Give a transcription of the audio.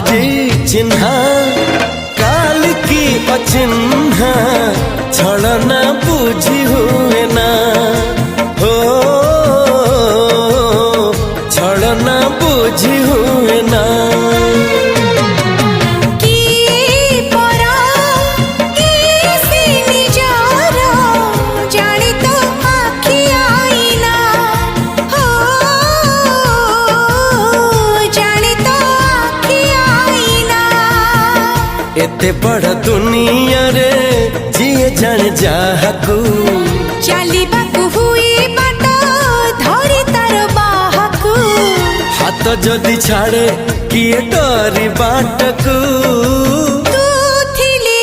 आजी चिन्हा काल की अचिन्हा छलना बुझी हुए ना हो छलना बुझी हुए ना एते बड़ दुनिया रे जिए जान जाहकू चलिबाकू हुई बाट धरी तार बाहकू हाथ जदि छाड़े किए डरी बाटकू तू थिली